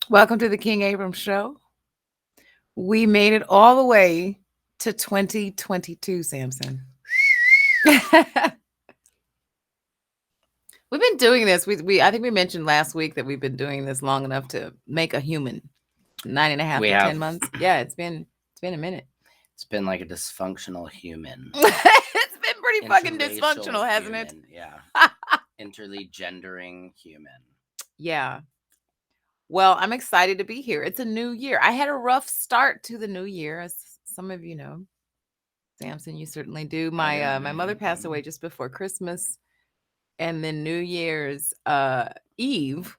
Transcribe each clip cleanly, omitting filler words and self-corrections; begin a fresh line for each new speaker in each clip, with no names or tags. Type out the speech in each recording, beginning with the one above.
Welcome to the King-Abrams show. We made it all the way to 2022, Samson. We've been doing this. We I think we mentioned last week that we've been doing this long enough to make a human. 9.5
We
to
have.
10 months. Yeah, it's been a minute.
It's been like a dysfunctional human.
It's been pretty fucking
Interracial
dysfunctional, hasn't it?
human, Yeah. Interly gendering human.
Yeah. Well, I'm excited to be here. It's a new year. I had a rough start to the new year, as some of you know. Samson, you certainly do. My mother passed away just before Christmas, and then New Year's Eve.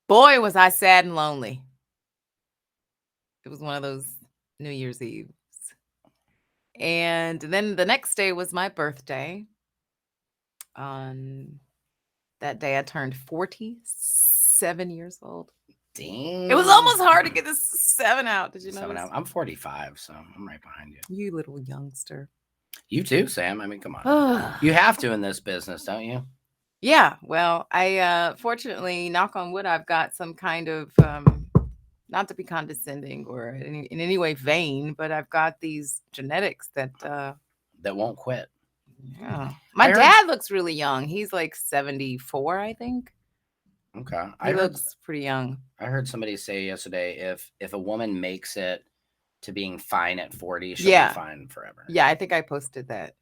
Boy, was I sad and lonely. It was one of those New Year's Eves. And then the next day was my birthday. On that day, I turned 47 years old.
Dang.
It was almost hard to get this 7 out. Did you know?
7 out. I'm 45, so I'm right behind you.
You little youngster.
You too, Sam. I mean, come on. You have to in this business, don't you?
Yeah. Well, I fortunately, knock on wood, I've got some kind of not to be condescending or in any way vain, but I've got these genetics that
won't quit.
Yeah. My dad looks really young. He's like 74, I think.
Okay.
He looks pretty young.
I heard somebody say yesterday if a woman makes it to being fine at 40, she'll be fine forever.
Yeah, I think I posted that.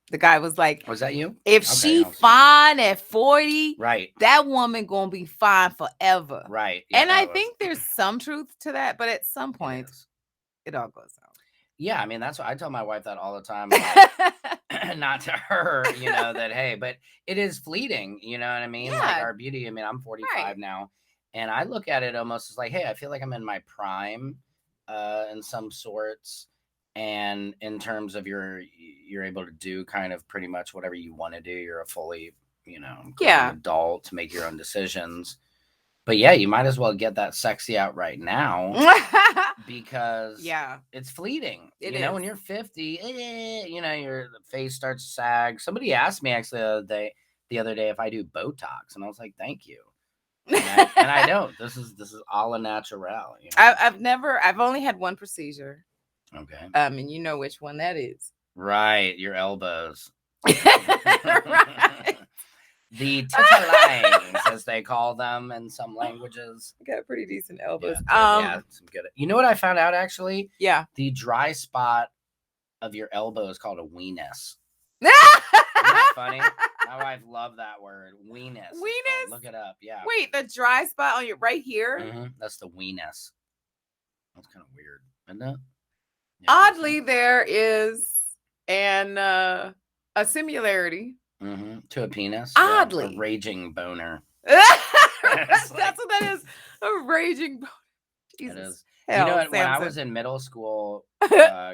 The guy was like,
was that you?
If she fine at 40,
right,
that woman gonna be fine forever.
Right.
Yeah, and I think there's some truth to that, but at some point it all goes out.
Yeah, I mean, that's what I tell my wife that all the time. Like, not to her, that, hey, but it is fleeting, you know what I mean? Yeah. Like our beauty. I mean, I'm 45 now, and I look at it almost as like, hey, I feel like I'm in my prime in some sorts. And in terms of you're able to do kind of pretty much whatever you want to do. You're a fully, adult to make your own decisions. But yeah, you might as well get that sexy out right now because it's fleeting. When you're 50, your face starts to sag. Somebody asked me actually the other day if I do Botox, and I was like, thank you. And I don't. This is a la natural.
I've only had one procedure.
Okay.
And you know which one that is.
Right, your elbows. Right. The titillines, as they call them in some languages.
I got pretty decent elbows.
Yeah, some good. You know what I found out actually?
Yeah.
The dry spot of your elbow is called a weenus. Isn't that funny? My wife loved that word, weenus.
Weenus?
Look it up. Yeah.
Wait, the dry spot on your right here?
Mm-hmm. That's the weenus. That's kind of weird, isn't it?
Yeah, oddly, there is a similarity.
Mm-hmm. To a penis.
Oddly.
A raging boner.
That's what that is. A raging boner. Jesus. It is.
Hell, what? When I was in middle school,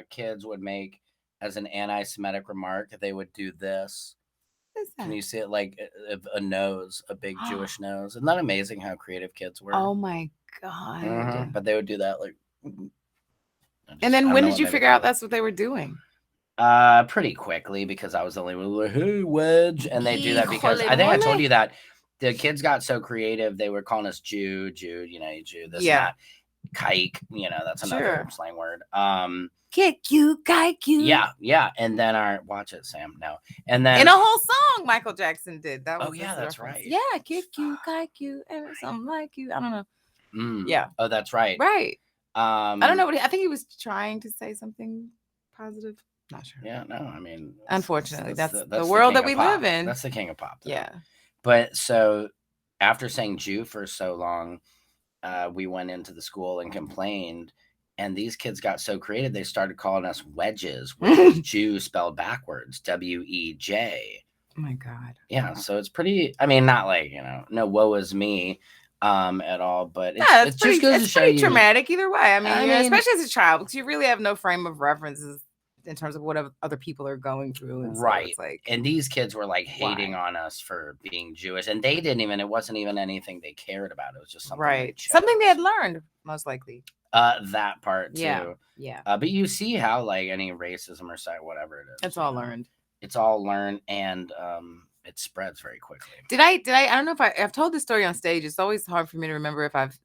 kids would make, as an anti-Semitic remark, they would do this. Can you see it? Like a nose, a big Jewish nose. Isn't that amazing how creative kids were?
Oh my God.
Mm-hmm. But they would do that like...
And then when did you figure out that's what they were doing?
Pretty quickly, because I was the only one like, hey, wedge. And they do that because I think I told you that the kids got so creative. They were calling us Jude, Jude, this and that. Kike, that's another slang word.
Kick you, kike you.
Yeah. And then watch it, Sam. No. And then
in a whole song Michael Jackson did. That was
that's right.
Yeah, kick you, kike you, and something like you. I don't know. Yeah.
Oh, that's right.
Right. I don't know I think he was trying to say something positive. Not sure.
Yeah, no, I mean,
unfortunately, that's the world that we live in.
That's the king of pop. Though.
Yeah.
But so after saying Jew for so long, we went into the school and complained, and these kids got so creative, they started calling us wedges, which is Jew spelled backwards, W-E-J.
Oh my God.
Yeah, so it's pretty, I mean, not like, no woe is me. At all, but
it's just goes to show you traumatic either way. I mean, especially as a child, because you really have no frame of references in terms of what other people are going through. And
right.
So it's
and these kids were like hating on us for being Jewish, and they didn't even, it wasn't even anything they cared about. It was just something
something they had learned, most likely.
That part too.
Yeah.
But you see how like any racism or whatever it is.
It's all learned.
It's all learned. And it spreads very quickly.
I don't know if I've told this story on stage. It's always hard for me to remember if I've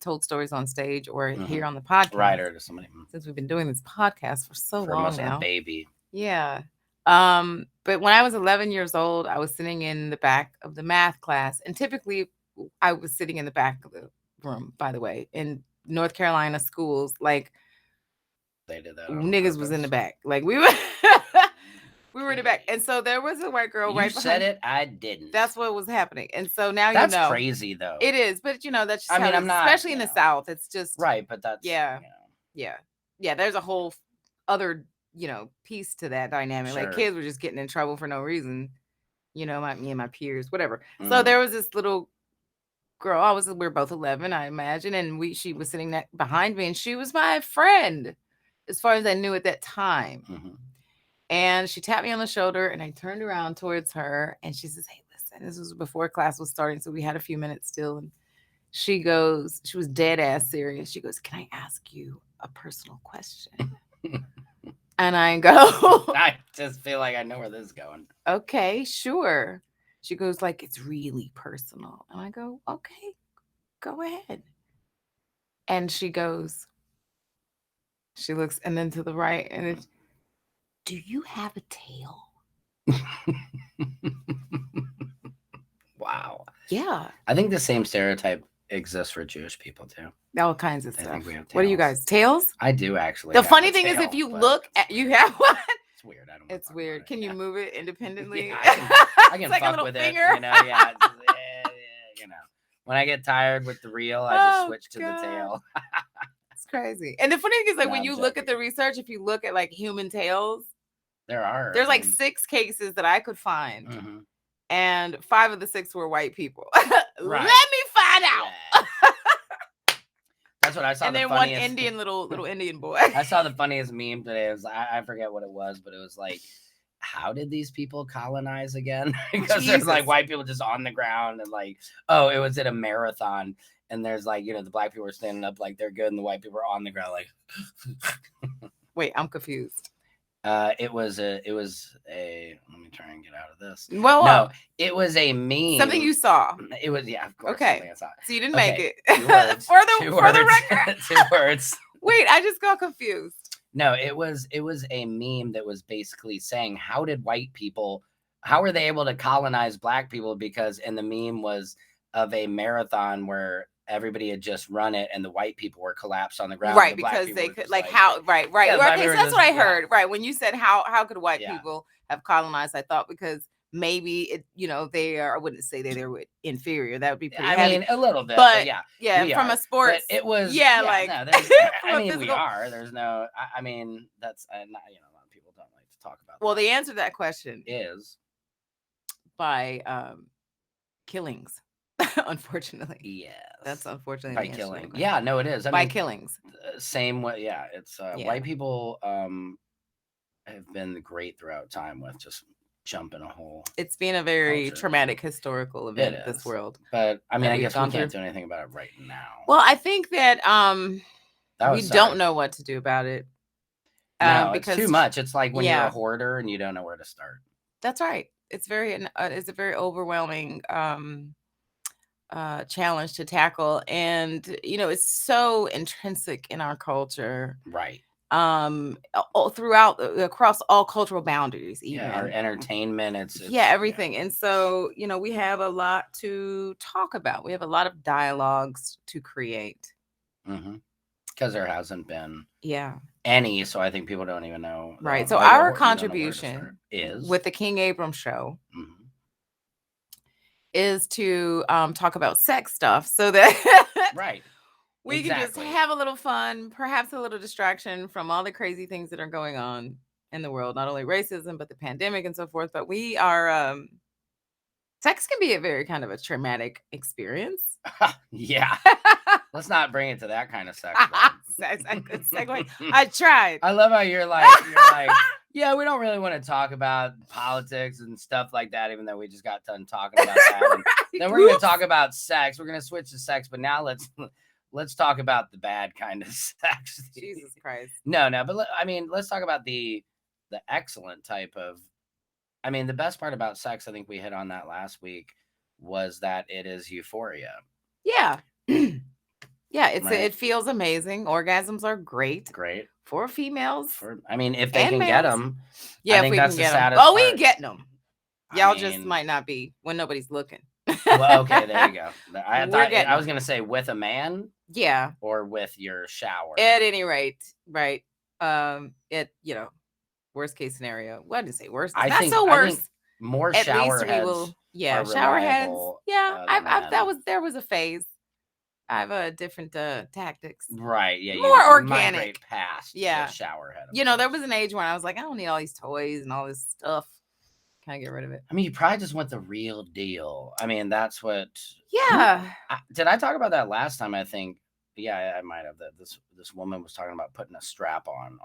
told stories on stage or here on the podcast.
Right, or to somebody.
Since we've been doing this podcast for so long now.
A baby.
Yeah. But when I was 11 years old, I was sitting in the back of the math class. And typically I was sitting in the back of the room, by the way, in North Carolina schools. Like,
they did that.
Niggas was in the back. Like, we were... We were in the back. And so there was a white girl right behind.
You said it, I didn't.
That's what was happening. And so now
that's crazy, though.
It is. But, that's just
I'm not...
Especially in the South. It's just...
Right, but that's...
Yeah. Yeah. Yeah, there's a whole other, piece to that dynamic. Sure. Like, kids were just getting in trouble for no reason. Me and my peers, whatever. So there was this little girl. We were both 11, I imagine. And she was sitting behind me. And she was my friend, as far as I knew at that time. Mm-hmm. And she tapped me on the shoulder, and I turned around towards her, and she says, "Hey, listen," this was before class was starting, so we had a few minutes still. And she was dead ass serious. She goes, "Can I ask you a personal question?" And I go,
I just feel like I know where this is going.
Okay, sure. She goes, like, "It's really personal." And I go, "Okay, go ahead." And she goes, she looks, and then to the right, and it's, "Do you have a tail?"
Wow.
Yeah.
I think the same stereotype exists for Jewish people too.
All kinds of stuff.
I think we have tails.
What are you guys? Tails?
I do actually.
The funny thing is, if you look at, you have one.
It's weird. I don't.
It's weird. Can you move it independently?
Yeah, I can
like
fuck with
finger.
It. Yeah. When I get tired with the reel, I just switch to the tail.
It's crazy. And the funny thing is, like, when you look at the research, if you look at like human tails, there's like 6 cases that I could find, and 5 of the 6 were white people. Right. Let me find out. Yeah.
That's what I saw.
And then one Indian little Indian boy.
I saw the funniest meme today. It was I forget what it was, but it was like, how did these people colonize again? Because there's like white people just on the ground, and like, oh, it was at a marathon, and there's like, the black people are standing up like they're good, and the white people are on the ground like.
Wait, I'm confused.
It was a let me try and get out of this.
Well,
no, it was a meme.
Something you saw.
It was, yeah, of course.
Okay. So you didn't make it.
2 words.
for the record.
2 words.
Wait, I just got confused.
No, it was a meme that was basically saying, how were they able to colonize black people? Because, and the meme was of a marathon where everybody had just run it, and the white people were collapsed on the ground.
Right, because they could, like, how, right. Yeah, okay, so that's what I heard. Yeah. Right, when you said how could white people have colonized, I thought because maybe it, they are. I wouldn't say they were inferior. That would be pretty heavy.
I mean, a little bit,
but
yeah,
from a sports,
but it was,
no,
I mean, we are. There's no. I mean, that's not. A lot of people don't like to talk about.
Well,
that.
the answer to that question
is
by killings. Unfortunately,
yes,
that's unfortunately
by killing. Yeah, no, it is
by killings.
Same way. Yeah, it's white people have been great throughout time with just jumping a hole.
It's been a very traumatic historical event in this world.
But I mean, I guess we can't do anything about it right now.
Well, I think that we don't know what to do about it.
No, because it's too much. It's like when you're a hoarder and you don't know where to start.
That's right. It's a very overwhelming challenge to tackle, and it's so intrinsic in our culture,
right?
Across all cultural boundaries, even
our entertainment, it's
everything. And so we have a lot to talk about. We have a lot of dialogues to create,
because there hasn't been any, so I think people don't even know,
right? So our contribution is with the King-Abrams show is to talk about sex stuff, so that
right,
we can just have a little fun, perhaps a little distraction from all the crazy things that are going on in the world, not only racism but the pandemic and so forth. But we are sex can be a very kind of a traumatic experience.
Yeah. Let's not bring it to that kind of sex.
That's a good segue. I tried.
I love how you're like yeah, we don't really want to talk about politics and stuff like that, even though we just got done talking about that. And then we're going to talk about sex. We're going to switch to sex, but now let's talk about the bad kind of sex.
Jesus Christ.
No, but I mean, let's talk about the excellent type of. I mean, the best part about sex, I think we hit on that last week, was that it is euphoria.
Yeah. Yeah, it feels amazing. Orgasms are great.
Great.
For females.
I mean, if they can get them.
Yeah,
I think that's the saddest
part. Oh,
part.
we getting them. Y'all just might not be when nobody's looking.
Well, okay, there you go. I was going to say with a man.
Yeah.
Or with your shower.
At any rate, right. Worst case scenario. What did I say? Worst? I think
more shower heads.
Yeah, shower heads. Yeah, there was a phase. I have different tactics.
Right. Yeah.
More organic.
Past. Yeah. The shower head.
There was an age when I was like, I don't need all these toys and all this stuff. Can I get rid of it?
I mean, you probably just want the real deal. I mean, that's what.
Yeah.
Did I talk about that last time? I think. Yeah, I might have. That this woman was talking about putting a strap on,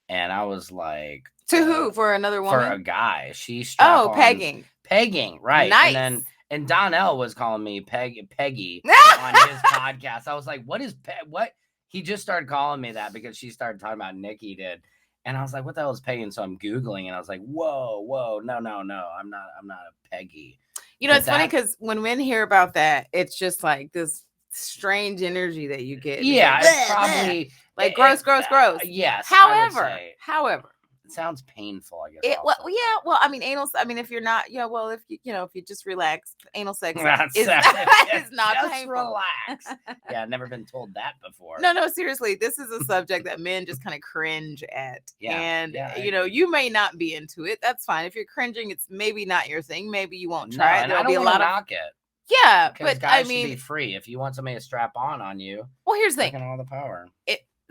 and I was like,
to who? For another woman?
For a guy. She strapped on. Pegging, right?
Nice.
And Donnell was calling me Peggy on his podcast. I was like, what is what? He just started calling me that because she started talking about Nikki did. And I was like, what the hell is pegging? So I'm Googling and I was like, whoa, no. I'm not a Peggy.
It's funny because when men hear about that, it's just like this strange energy that you get.
Yeah, it's probably
like gross.
Yes.
However,
it sounds painful, I guess.
Well, I mean, anal. I mean, if you're not, if you just relax, anal sex is not painful.
Relax. Yeah, I've never been told that before.
No, seriously, this is a subject that men just kind of cringe at.
Yeah,
and you may not be into it. That's fine. If you're cringing, it's maybe not your thing. Maybe you won't try it.
There'll be a lot of knock it.
Yeah, but
guys should be free. If you want somebody to strap on you,
well, here's the thing.
All the power.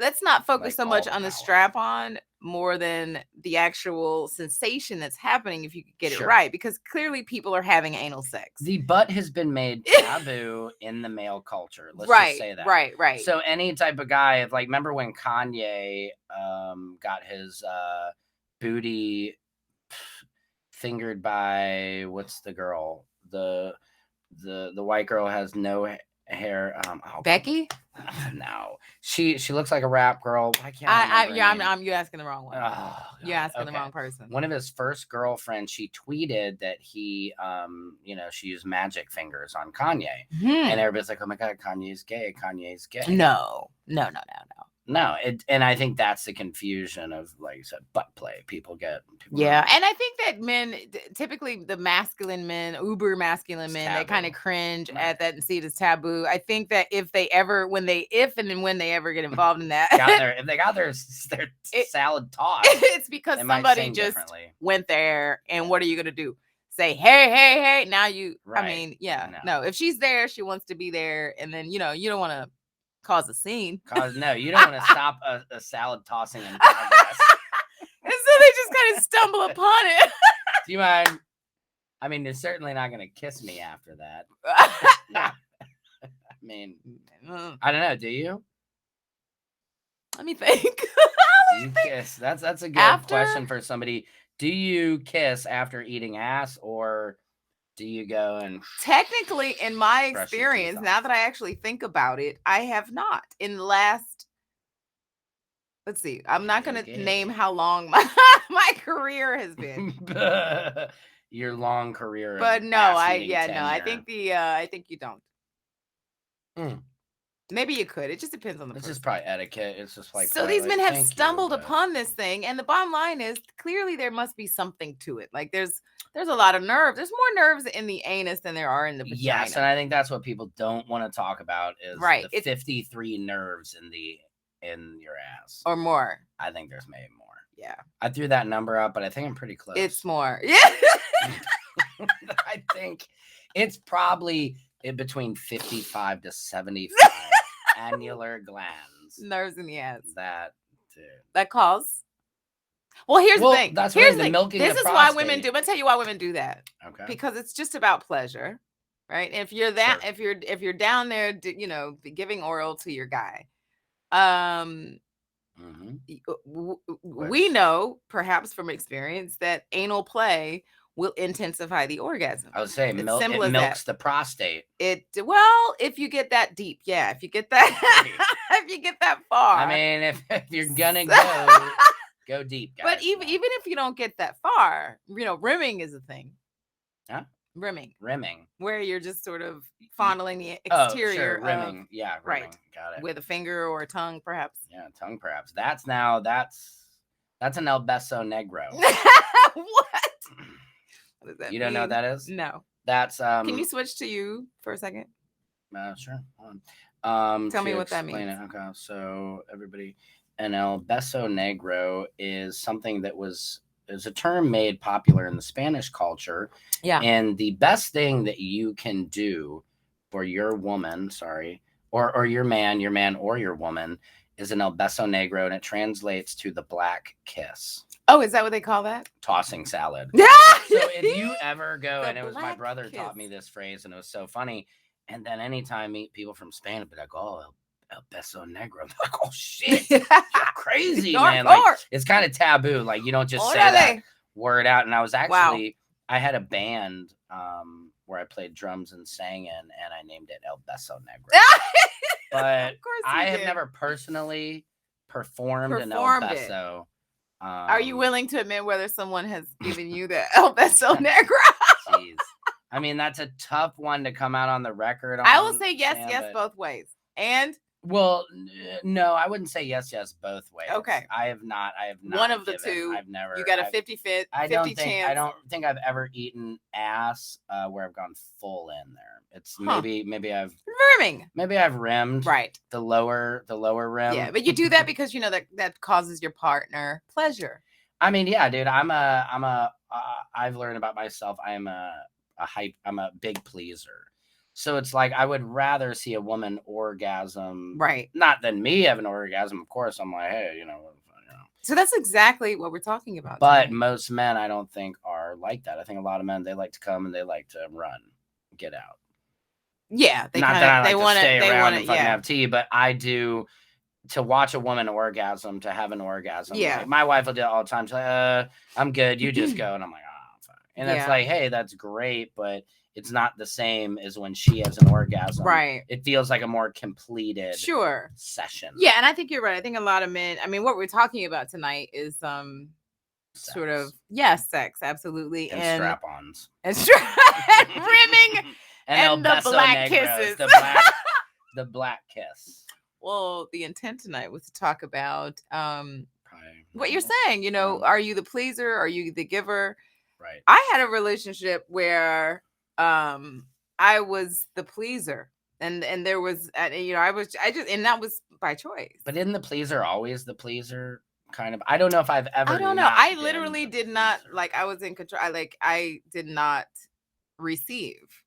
Let's not focus so much on the strap on more than the actual sensation that's happening if you could get it right, because clearly people are having anal sex.
The butt has been made taboo in the male culture. Let's just say that.
Right.
So any type of guy, if remember when Kanye got his booty fingered by what's the girl? The white girl has no hair.
Becky?
No, she looks like a rap girl. I can't.
You're asking the wrong one. You're asking the wrong person.
One of his first girlfriends, she tweeted that he, she used magic fingers on Kanye, and everybody's like, "Oh my God, Kanye's gay. Kanye's gay."
No.
No, and I think that's the confusion of, like you said, butt play. People get.
And I think that men, typically the masculine men, uber masculine men, they kind of cringe at that and see it as taboo. I think that if and when they ever get involved in that,
if they got their salad tossed,
it's because somebody just went there. And what are you gonna do? Say, hey, now you. Right. I mean, no. If she's there, she wants to be there, and then you don't want to cause a scene.
No, you don't want to stop a salad tossing in progress.
And so they just kind of stumble upon it.
Do you mind? I mean, they're certainly not going to kiss me after that. I mean, I don't know. Do you?
Let me think.
Do you kiss? That's a good question for somebody. Do you kiss after eating ass, or do you go and...
Technically, in my experience, now that I actually think about it, I have not. In the last... Let's see. I'm not going to name how long my career has been.
Your long career.
But no, I think you don't. Maybe you could. It just depends on the person.
It's just probably etiquette. It's just like...
So these men have stumbled upon this thing, and the bottom line is, clearly there must be something to it. Like there's a lot of nerves. There's more nerves in the anus than there are in the vagina.
Yes, and I think that's what people don't want to talk about is the 53 nerves in your ass.
Or more.
I think there's maybe more.
Yeah.
I threw that number up, but I think I'm pretty close.
It's more. Yeah.
I think it's probably in between 55 to 75 annular glands.
Nerves in the ass.
That
cause. Well, here's the thing.
That's
here's
the milking.
This is why women do. I'm gonna tell you why women do that.
Okay.
Because it's just about pleasure, right? And if you're if you're down there, giving oral to your guy, we know perhaps from experience that anal play will intensify the orgasm.
I would say it milks the prostate.
If you get that deep, if you get that, if you get that far.
I mean, if you're gonna go, Go deep, guys.
But even if you don't get that far, rimming is a thing.
Huh?
Rimming.
Where
you're just sort of fondling the exterior.
Oh, sure. Rimming. Yeah, rimming.
Right.
Got it.
With a finger or a tongue, perhaps.
Yeah, tongue perhaps. That's an El Beso Negro.
What? What does that
You don't know what that is?
No.
That's
Can you switch to you for a second?
Sure. Hold on.
Tell me what that means.
Okay, so everybody, an El Beso Negro is something that is a term made popular in the Spanish culture.
Yeah.
And the best thing that you can do for your woman, or your man or your woman is an El Beso Negro, and it translates to the black kiss.
Oh, is that what they call that?
Tossing salad.
Yeah.
So if you ever go, and it was my brother
kiss.
taught me this phrase, and it was so funny. And then anytime I meet people from Spain, I'll be like, oh, El Beso Negro. I'm like, oh shit, you're crazy, man. Like, it's kind of taboo. Like, you don't just say that word out. And I was actually, I had a band where I played drums and sang in, and I named it El Beso Negro. But I have never personally performed an El Beso.
Are you willing to admit whether someone has given you the El Beso Negro?
Jeez. I mean, that's a tough one to come out on the record.
I will say yes, both ways. And
well, no, I wouldn't say yes, both ways.
Okay.
I have not.
One of the two.
I've never.
You got a 50-50 chance.
I don't think I've ever eaten ass where I've gone full in there. It's maybe I've
rimming.
Maybe I've rimmed the lower rim.
Yeah, but you do that because you know that causes your partner pleasure.
I mean, yeah, dude. I've learned about myself. I'm a big pleaser. So it's like I would rather see a woman orgasm, not than me have an orgasm. Of course, I'm like, hey, you know.
So that's exactly what we're talking about.
But today. Most men, I don't think, are like that. I think a lot of men, they like to come and they like to run, get out.
Yeah,
they want to stay around and fucking have tea. But I do to watch a woman orgasm, to have an orgasm.
Yeah,
like, my wife will do it all the time. She's like, I'm good. You just go, and I'm like, oh, fuck. And it's like, hey, that's great, but it's not the same as when she has an orgasm.
Right.
It feels like a more completed session.
Yeah, and I think you're right. I think a lot of men, I mean, what we're talking about tonight is sort of sex, absolutely.
And strap-ons.
And rimming and the black kisses.
The black kiss.
Well, the intent tonight was to talk about what you're saying, you know, are you the pleaser? Are you the giver?
Right.
I had a relationship where I was the pleaser, and there was, you know, and that was by choice.
But isn't the pleaser always the pleaser? Kind of. I don't know if I've ever.
I don't know. I literally did not, like, I was in control. I did not receive.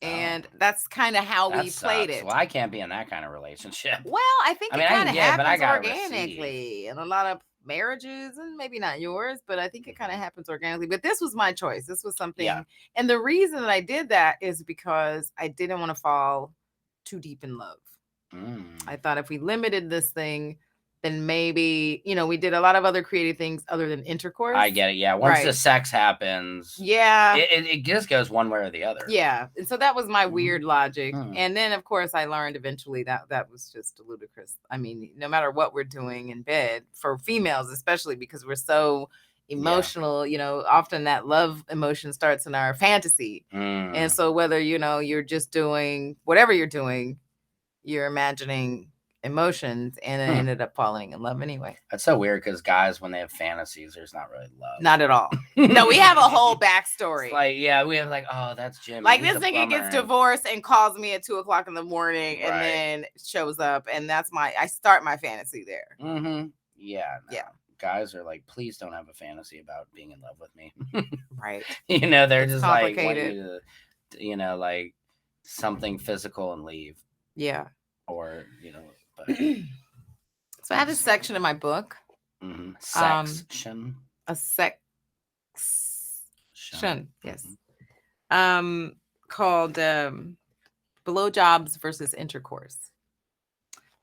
And that's kind of how we played it.
Well, I can't be in that kind of relationship.
Well, I think it kind of happens organically in a lot of marriages, and maybe not yours, but I think it kind of happens organically. But this was my choice. This was something, and the reason that I did that is because I didn't want to fall too deep in love. I thought if we limited this thing, then maybe, you know, we did a lot of other creative things other than intercourse.
I get it. Yeah. Once the sex happens.
Yeah.
It just goes one way or the other.
Yeah. And so that was my weird logic. And then, of course, I learned eventually that was just ludicrous. I mean, no matter what we're doing in bed, for females, especially because we're so emotional, you know, often that love emotion starts in our fantasy. And so whether, you know, you're just doing whatever you're doing, you're imagining emotions, and I ended up falling in love anyway.
That's so weird because guys, when they have fantasies, there's not really love.
Not at all. No, we have a whole backstory.
It's like, yeah, we have like, oh, that's Jimmy.
Like, this nigga gets divorced and calls me at 2:00 in the morning and then shows up, and I start my fantasy there.
Yeah. No. Yeah. Guys are like, please don't have a fantasy about being in love with me.
Right.
You know, they're just like, want you to, you know, like something physical and leave.
Yeah.
Or, you know.
So I have a section in my book.
Section.
A section. Yes. Called blowjobs versus intercourse,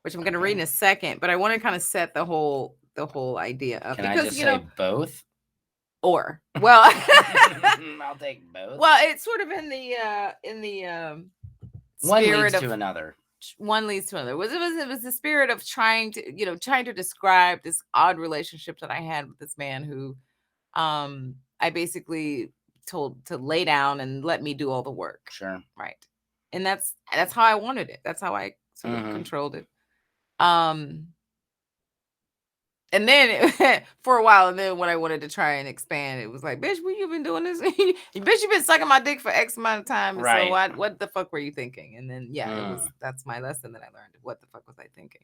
which I'm going to read in a second, but I want to kind of set the whole idea up.
Can I just say both?
Or well,
I'll take both.
Well, it's sort of in the
one leads to another.
one leads to another. It was the spirit of trying to describe this odd relationship that I had with this man who I basically told to lay down and let me do all the work.
Sure.
Right. And that's how I wanted it. That's how I sort of controlled it. And then for a while, and then when I wanted to try and expand, it was like, bitch, what you been doing this? Bitch, you been sucking my dick for X amount of time.
Right.
So what the fuck were you thinking? And then that's my lesson that I learned. What the fuck was I thinking?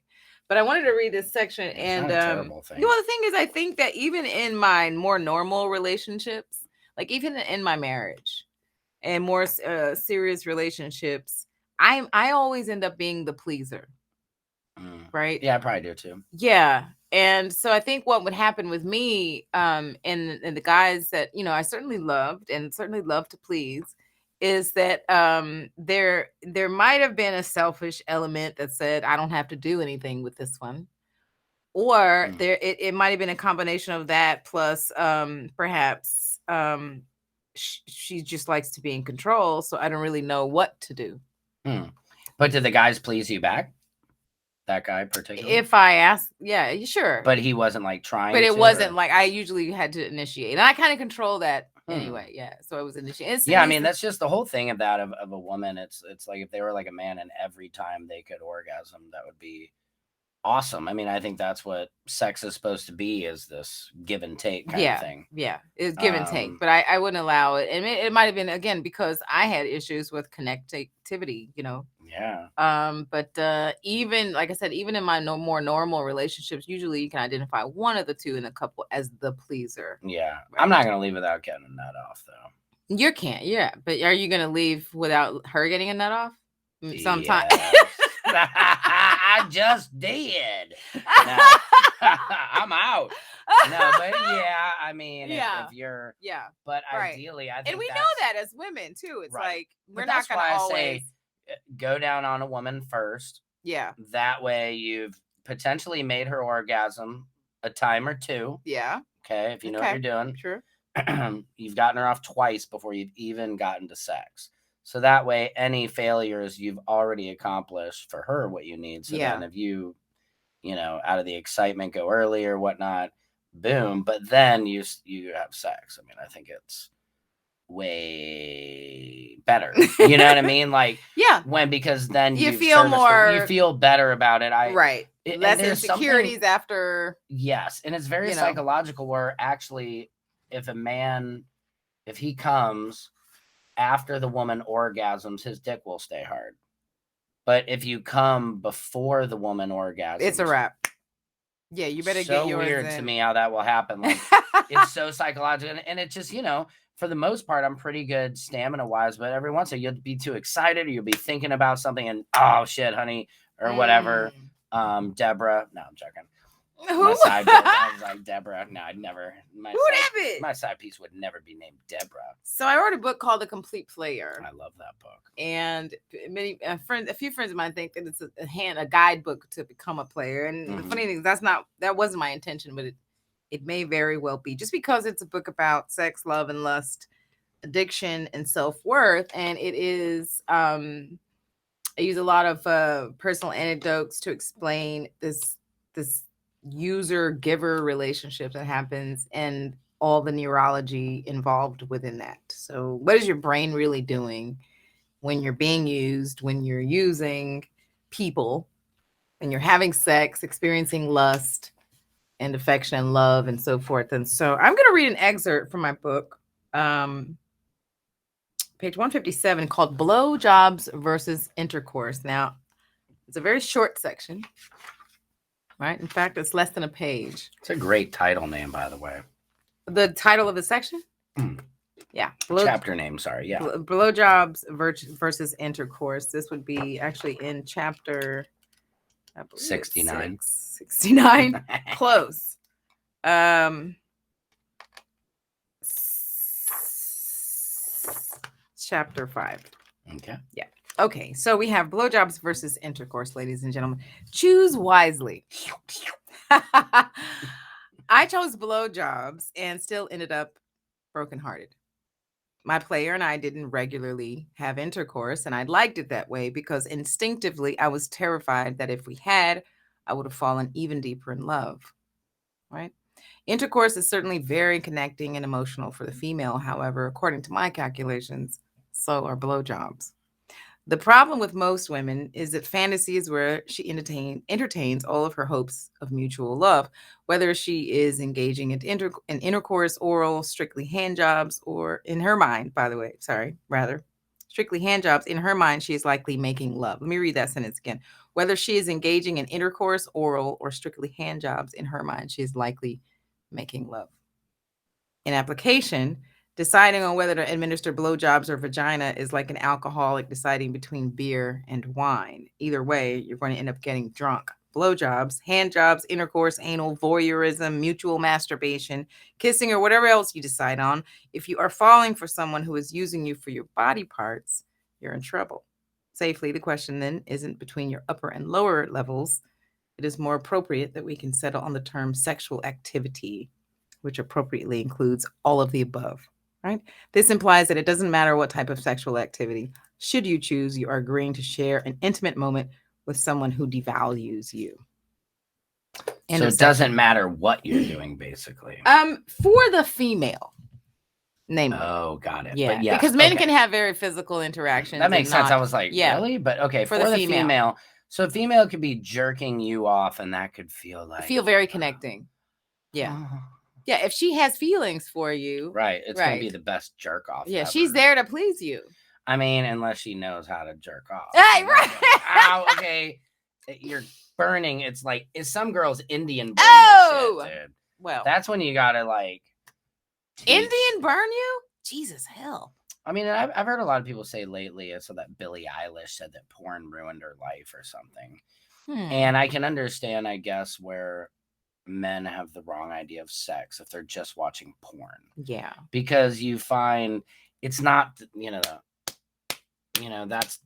But I wanted to read this section. And
not a terrible thing.
the thing is, I think that even in my more normal relationships, like even in my marriage and more serious relationships, I always end up being the pleaser. Right?
Yeah, I probably do too.
Yeah. And so I think what would happen with me and the guys that, I certainly loved and certainly love to please is that there might have been a selfish element that said, I don't have to do anything with this one. Or it might have been a combination of that plus perhaps she just likes to be in control. So I don't really know what to do.
But did the guys please you back? That guy particularly?
If I asked, yeah, sure.
But he wasn't like trying.
But it wasn't like I usually had to initiate, and I kind of control that anyway. Yeah, so I was initiating.
Yeah, I mean that's just the whole thing of that of a woman. It's like if they were like a man and every time they could orgasm, that would be awesome. I mean, I think that's what sex is supposed to be, is this give and take kind of thing.
Yeah, it's give and take. But I wouldn't allow it. And it might have been, again, because I had issues with connectivity,
Yeah.
But even, like I said, even in my more normal relationships, usually you can identify one of the two in a couple as the pleaser.
Yeah. Right? I'm not going to leave without getting a nut off, though.
You can't, yeah. But are you going to leave without her getting a nut off? Sometimes.
Yes. I just did. No. I'm out. No, but yeah, I mean, if you're, but ideally, I think,
and we know that as women too. It's like we're not going to always
say, go down on a woman first.
Yeah.
That way, you've potentially made her orgasm a time or two.
Yeah.
Okay, if you know what you're doing.
Sure.
You've gotten her off twice before you've even gotten to sex. So that way, any failures you've already accomplished for her what you need. So then if you out of the excitement go early or whatnot, boom. But then you have sex. I mean, I think it's way better. You know what I mean? Like, because then
you feel more,
you feel better about it.
Less insecurities after.
Yes. And it's very psychological where actually if he comes after the woman orgasms, his dick will stay hard. But if you come before the woman orgasms,
it's a wrap. Yeah, you better get yours.
So weird to me how that will happen. Like, it's so psychological, and it just, for the most part, I'm pretty good stamina wise. But every once in a while, you'll be too excited, or you'll be thinking about something, and oh shit, honey, or whatever. Deborah, no, I'm joking.
Who?
My side piece, I was like, Deborah. No, I'd never. My side piece would never be named Deborah.
So I wrote a book called The Complete Player.
I love that book.
And a few friends of mine think that it's a guidebook to become a player. And the funny thing is that wasn't my intention, but it may very well be, just because it's a book about sex, love, and lust, addiction, and self-worth. And it is. I use a lot of personal anecdotes to explain this user-giver relationship that happens and all the neurology involved within that. So what is your brain really doing when you're being used, when you're using people, when you're having sex, experiencing lust and affection and love and so forth? And so I'm going to read an excerpt from my book, page 157, called Blowjobs versus Intercourse. Now, it's a very short section. Right. In fact, it's less than a page.
It's a great title name, by the way.
The title of the section? Yeah.
Chapter name, sorry. Yeah.
Blowjobs versus intercourse. This would be actually in chapter
69.
69. Close. Chapter 5.
Okay.
Yeah. Okay, so we have blowjobs versus intercourse, ladies and gentlemen. Choose wisely. I chose blowjobs and still ended up brokenhearted. My player and I didn't regularly have intercourse, and I liked it that way because instinctively I was terrified that if we had, I would have fallen even deeper in love, right? Intercourse is certainly very connecting and emotional for the female. However, according to my calculations, so are blowjobs. The problem with most women is that fantasy is where she entertains all of her hopes of mutual love, whether she is engaging in intercourse, oral, strictly hand jobs, or in her mind, strictly hand jobs. In her mind, she is likely making love. Let me read that sentence again. Whether she is engaging in intercourse, oral, or strictly hand jobs, in her mind, she is likely making love. In application, deciding on whether to administer blowjobs or vagina is like an alcoholic deciding between beer and wine. Either way, you're going to end up getting drunk. Blowjobs, hand jobs, intercourse, anal, voyeurism, mutual masturbation, kissing, or whatever else you decide on. If you are falling for someone who is using you for your body parts, you're in trouble. Safely, the question then isn't between your upper and lower levels. It is more appropriate that we can settle on the term sexual activity, which appropriately includes all of the above, right? This implies that it doesn't matter what type of sexual activity. Should you choose, you are agreeing to share an intimate moment with someone who devalues you.
So it doesn't matter what you're doing, basically.
For the female, namely.
Oh, got it.
Yeah,
but yes,
because men can have very physical interactions.
That makes sense. I was like, really? But okay, for the female. So a female could be jerking you off, and that could feel
very connecting. Yeah. Yeah, if she has feelings for you.
Right. It's going to be the best jerk off.
Yeah,
ever.
She's there to please you.
I mean, unless she knows how to jerk off.
Hey, right.
Ow, okay. You're burning. It's like, is some girls Indian burn shit, dude.
Well.
That's when you got to like.
Indian burn you? Jesus, hell.
I mean, I've heard a lot of people say lately, so that Billie Eilish said that porn ruined her life or something. And I can understand, I guess, where men have the wrong idea of sex if they're just watching porn.
Yeah.
Because you find it's not,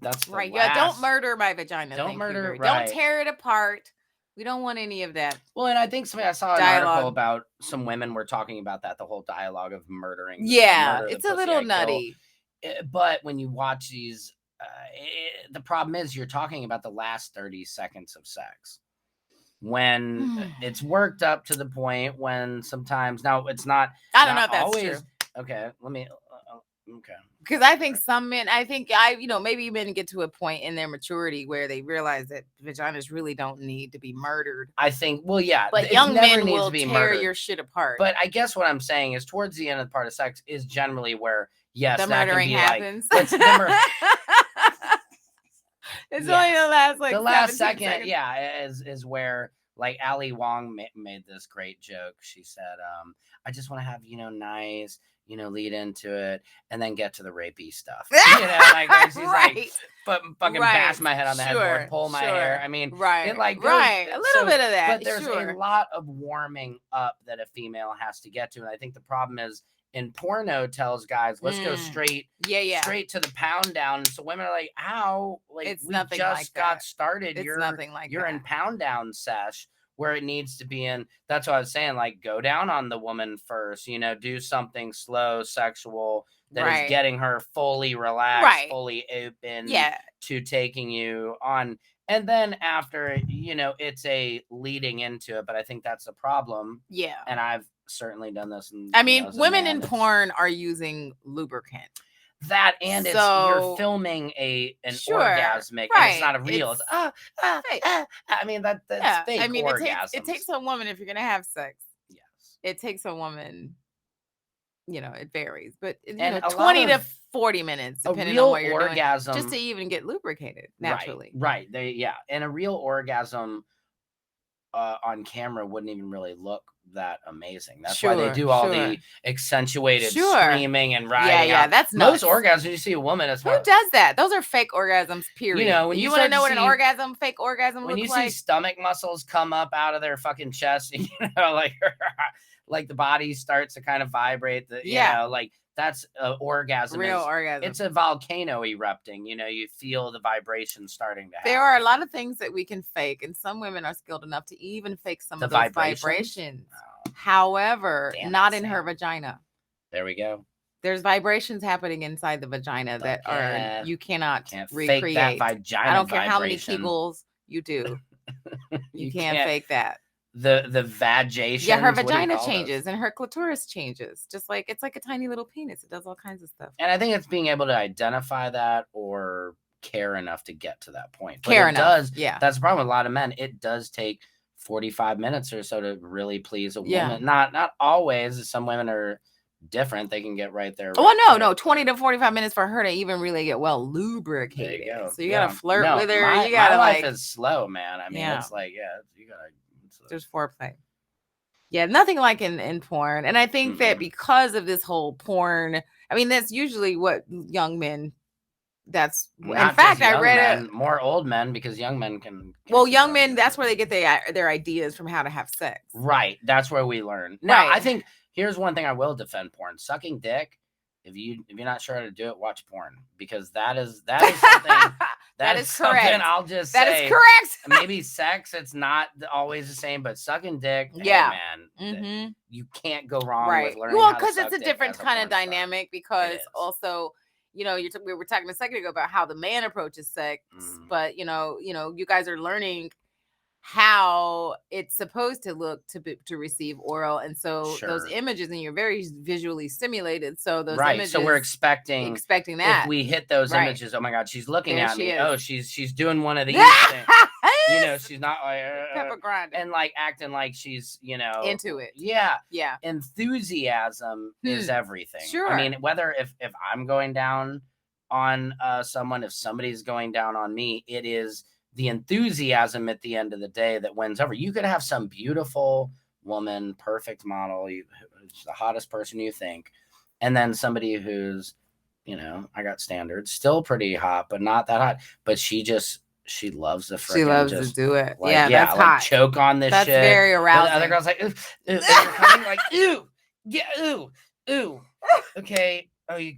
that's
right. Yeah, don't murder my vagina.
Don't murder.
Right. Don't tear it apart. We don't want any of that.
Well, and I think I saw an article about some women were talking about that, the whole dialogue of murdering.
Yeah, it's a little nutty.
But when you watch these, the problem is you're talking about the last 30 seconds of sex. When it's worked up to the point when sometimes, now it's not.
I don't know if that's
always,
true.
Okay, let me. Okay.
Because I think maybe men get to a point in their maturity where they realize that vaginas really don't need to be murdered.
I think, well, yeah.
But young men will tear your shit apart.
But I guess what I'm saying is towards the end of the part of sex is generally where, yes,
the murdering happens.
Like,
it's only the
last second. Yeah, is where like Ali Wong made this great joke. She said, I just want to have, nice, lead into it and then get to the rapey stuff. Like where she's like, fucking bash my head on the headboard, pull my hair. I mean, it like goes,
a little bit of that.
But there's a lot of warming up that a female has to get to. And I think the problem is in porno tells guys, let's go straight to the pound down. And so women are like, ow, like
it's
we
nothing
just
like
got
that.
started.
It's nothing like
you're in pound down sesh where it needs to be in. That's what I was saying. Like, go down on the woman first, do something slow, sexual that is getting her fully relaxed, fully open to taking you on. And then after, it's a leading into it. But I think that's the problem.
Yeah.
And I've certainly done this.
Women in porn are using lubricant.
That and you're filming an orgasmic, and it's not a real. It's I mean that's fake. I mean,
it takes a woman if you're gonna have sex.
Yes,
it takes a woman. It varies, but
20
to 40 minutes, depending on what you're orgasm, doing, just to even get lubricated naturally.
Right. And a real orgasm on camera wouldn't even really look that amazing. That's why they do all the accentuated screaming and riding.
Yeah, that's nuts.
Most orgasms you see a woman. Who
does that? Those are fake orgasms. Period. When you want to know what an fake orgasm looks like.
When you see stomach muscles come up out of their fucking chest, like the body starts to kind of vibrate. That's an orgasm.
Real orgasm.
It's a volcano erupting. You feel the vibration starting to happen.
There are a lot of things that we can fake, and some women are skilled enough to even fake some of those vibrations. Oh. However, not in her vagina.
There we go.
There's vibrations happening inside the vagina that are you cannot recreate.
Fake that vagina.
I don't care
vibration.
how many Kegels you do. You can't fake that.
The vagation.
Yeah, her vagina changes and her clitoris changes. Just like it's like a tiny little penis. It does all kinds of stuff.
And I think it's being able to identify that or care enough to get to that point.
Care enough.
Yeah. That's the problem with a lot of men. It does take 45 minutes or so to really please a woman.
Yeah.
Not always. Some women are different. They can get right there.
No, 20 to 45 minutes for her to even really get well lubricated.
There you go.
So you gotta flirt with her. You
my
gotta
life is slow, man. I mean, it's like, you gotta.
There's foreplay. Yeah, nothing like in porn. And I think that because of this whole porn, I mean, that's usually what young men. That's
not
in fact, I read it.
More old men because young men can.
Well, young men, that's where they get their ideas from how to have sex.
Right. That's where we learn. Now, I think here's one thing I will defend porn: sucking dick. If you're not sure how to do it, watch porn because that is something. That is something correct. I'll just say.
That is correct.
Maybe sex, it's not always the same, but sucking dick,
yeah,
hey, man, you can't go wrong with learning.
Well, because it's a different kind of dynamic. Because also, we were talking a second ago about how the man approaches sex, but you guys are learning how it's supposed to look to receive oral, and so those images, and you're very visually stimulated, so those images,
so we're expecting
that
if we hit those images, oh my god, she's looking at me, oh she's doing one of these things. She's not like and like acting like she's
into it.
Yeah Enthusiasm is everything. I mean, whether if I'm going down on someone, if somebody's going down on me, it is the enthusiasm at the end of the day that wins over. You could have some beautiful woman, perfect model, who's the hottest person you think, and then somebody who's, I got standards, still pretty hot, but not that hot. But she loves the freaking. She loves to do it. Like, that's hot. Choke on this shit. That's
very arousing.
The other girl's like, ooh, coming like, ooh, yeah, ooh. Okay. Oh, you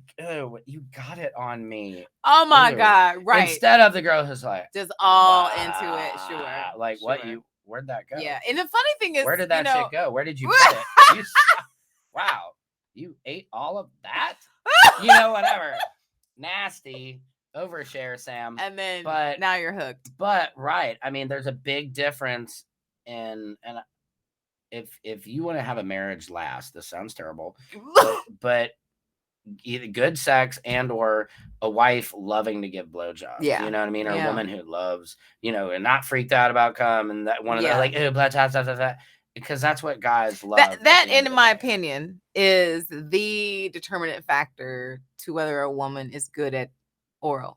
got it on me.
Oh my God. Right.
Instead of the girl who's like
just all into it. Sure.
Like what where'd that go?
Yeah. And the funny thing is,
where did that shit go? Where did you put it? Wow. You ate all of that? Whatever. Nasty. Overshare, Sam.
And then now you're hooked.
But I mean, there's a big difference and if you want to have a marriage last, this sounds terrible. but either good sex and or a wife loving to give blowjobs.
Yeah.
You know what I mean? Or a woman who loves, and not freaked out about cum and that one of the like, blah, blah, blah, blah, blah, because that's what guys love.
That in my opinion, is the determinant factor to whether a woman is good at oral.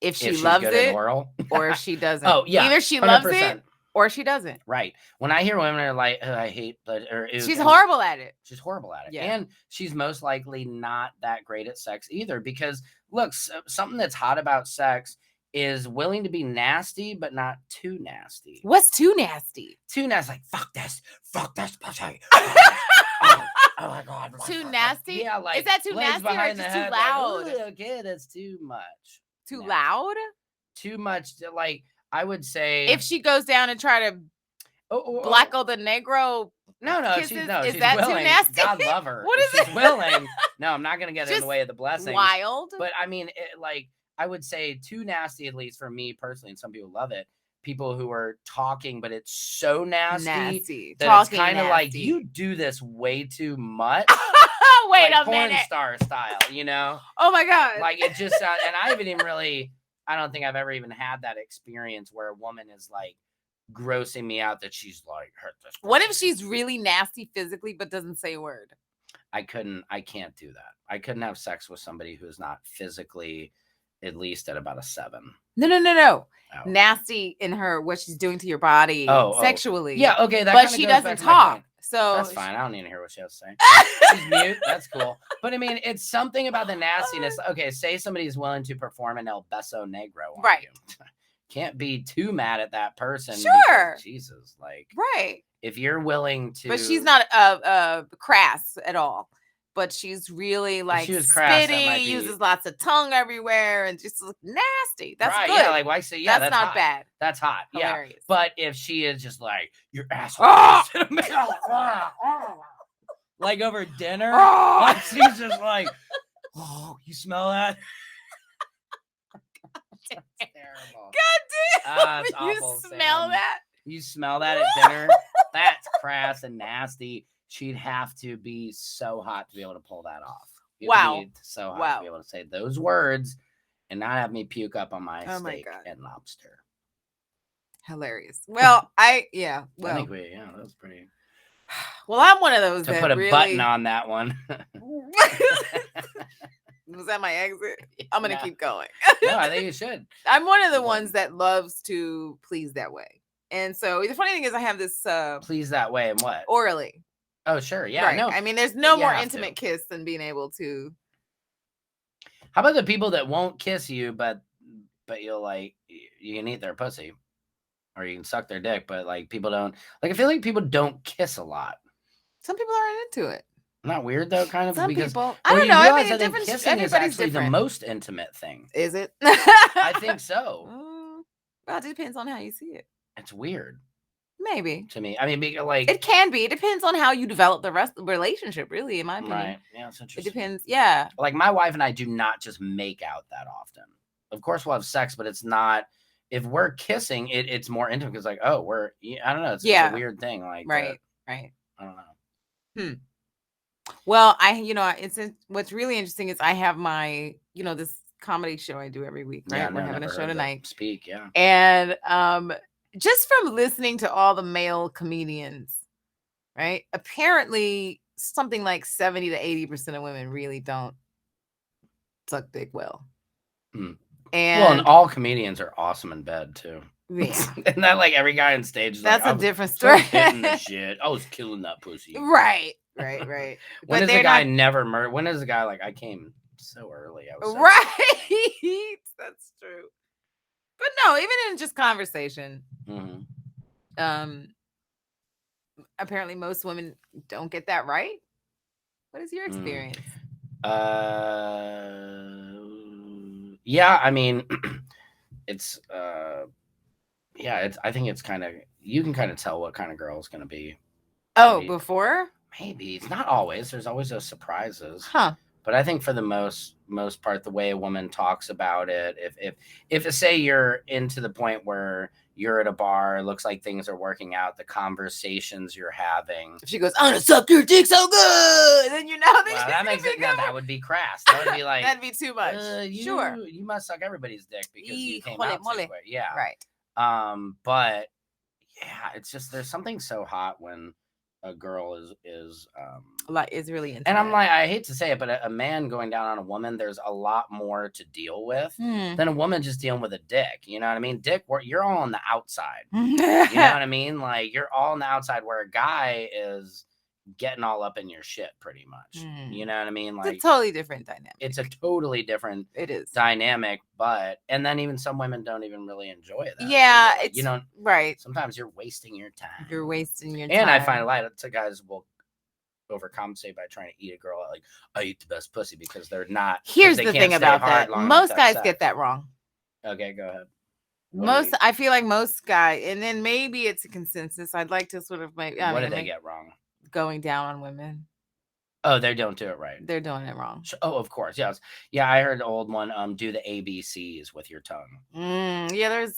If she loves it
oral.
Or if she doesn't.
Oh, yeah.
Either she 100%. Loves it or she doesn't.
Right. When I hear women are like, oh, I hate blood,
she's horrible at it.
She's horrible at it. Yeah. And she's most likely not that great at sex either. Because look, something that's hot about sex is willing to be nasty, but not too nasty.
What's too nasty?
Too nasty, like fuck this pussy. Oh my God.
Too nasty?
Yeah, like
is that too nasty or is it too loud?
Like, okay, that's too much.
Too loud?
Too much. Like I would say,
if she goes down and try to Blacko the Negro, kisses,
she's
that
willing.
Too nasty?
God love her.
What is
she's willing. No, I'm not gonna get in the way of the blessing.
Wild,
but I mean, I would say too nasty, at least for me personally, and some people love it. People who are talking, but it's so nasty that it's kind of like you do this way too much.
Wait
like
a minute,
porn star style,
Oh my God,
like it just and I haven't even really. I don't think I've ever even had that experience where a woman is like grossing me out that she's like hurt this person.
What if she's really nasty physically but doesn't say a word?
I can't do that. I couldn't have sex with somebody who's not physically at least at about a 7.
No. Oh. Nasty in her, what she's doing to your body sexually.
Yeah, okay.
But she doesn't talk. So
that's fine. I don't need to hear what she has to say. She's mute. That's cool. But I mean, it's something about the nastiness. Okay, say somebody's willing to perform an El Beso Negro on you. Can't be too mad at that person.
Sure.
Jesus, like
if
you're willing to.
But she's not crass at all. But she's really like spitty, uses lots of tongue everywhere, and just nasty. That's good.
Yeah, like why say
that's not
hot.
Bad.
That's hot.
Hilarious.
Yeah. But if she is just like your asshole, like over dinner. Like, she's just like, oh, you smell that? That's terrible.
God damn. You
awful,
smell
Sam.
that?
You smell that at dinner? That's crass and nasty. She'd have to be so hot to be able to pull that off. You'd be so hot to be able to say those words and not have me puke up on my steak and lobster.
Hilarious. Well, I think
that was pretty.
Well, I'm one of those
to
that
put a
really...
button on that one.
Was that my exit? I'm gonna keep going.
No, I think you should.
I'm one of the ones that loves to please that way, and so the funny thing is, I have this
please that way and what
orally.
Oh, sure, yeah,
right.
No,
I mean, there's no more intimate kiss than being able to.
How about the people that won't kiss you, but you'll like you can eat their pussy, or you can suck their dick, but like people don't like. I feel like people don't kiss a lot.
Some people aren't into it.
Not weird though, kind of.
Some
because
people, I don't know. I mean, different.
Kissing is actually the most intimate thing.
Is it?
I think so.
Well, it depends on how you see it.
It's weird.
Maybe
to me. I mean, like
it can be. It depends on how you develop the rest of the relationship. Really, in my opinion.
Right? Yeah, it's interesting.
It depends. Yeah.
Like my wife and I do not just make out that often. Of course, we'll have sex, but it's not. If we're kissing, it's more intimate because, like, oh, we're. I don't know. It's a weird thing. Like,
right.
I don't know.
Well, what's really interesting is I have my, this comedy show I do every week, right?
Yeah,
we're having a show tonight.
Speak, yeah.
And just from listening to all the male comedians, right? Apparently, something like 70 to 80% of women really don't suck dick well. And
all comedians are awesome in bed too.
Yeah.
And that like every guy on stage is
that's like, a different story.
Hitting the shit. I was killing that pussy.
Right.
When is the guy never murdered? When is the guy like, I came so early? I was
right. That's true. But no, even in just conversation, apparently most women don't get that right. What is your experience?
Yeah, I mean, it's I think it's kind of, you can kind of tell what kind of girl it's going to be.
Oh, before?
Maybe. It's not always. There's always those surprises.
Huh.
But I think for the most part, the way a woman talks about it, if say you're into the point where you're at a bar, it looks like things are working out, the conversations you're having.
If she goes, I'm gonna suck your dick so good, then
that makes it. No, that would be crass. That would be like
that'd be too much.
Sure, you must suck everybody's dick because you came out too quick. Yeah,
right.
But yeah, it's just there's something so hot when a girl is
really into
and I'm like, I hate to say it, but a man going down on a woman, there's a lot more to deal with than a woman just dealing with a dick. You know what I mean? Dick, you're all on the outside. You know what I mean? Like you're all on the outside, where a guy is getting all up in your shit pretty much. You know what I mean? Like
it's a totally different dynamic.
It's a totally different dynamic, and then even some women don't even really enjoy that.
Yeah,
it's
right.
Sometimes you're wasting your time.
And
I find a lot of guys will overcompensate by trying to eat a girl like, I eat the best pussy, because they're not.
Here's the thing about that. Most guys get that wrong.
Okay, go ahead.
I feel like most guys, and then maybe it's a consensus. I'd like to sort of what
do they get wrong?
Going down on women.
Oh, they don't do it right.
They're doing it wrong.
Oh, of course. Yes. Yeah, I heard the old one, do the ABCs with your tongue.
Yeah, there's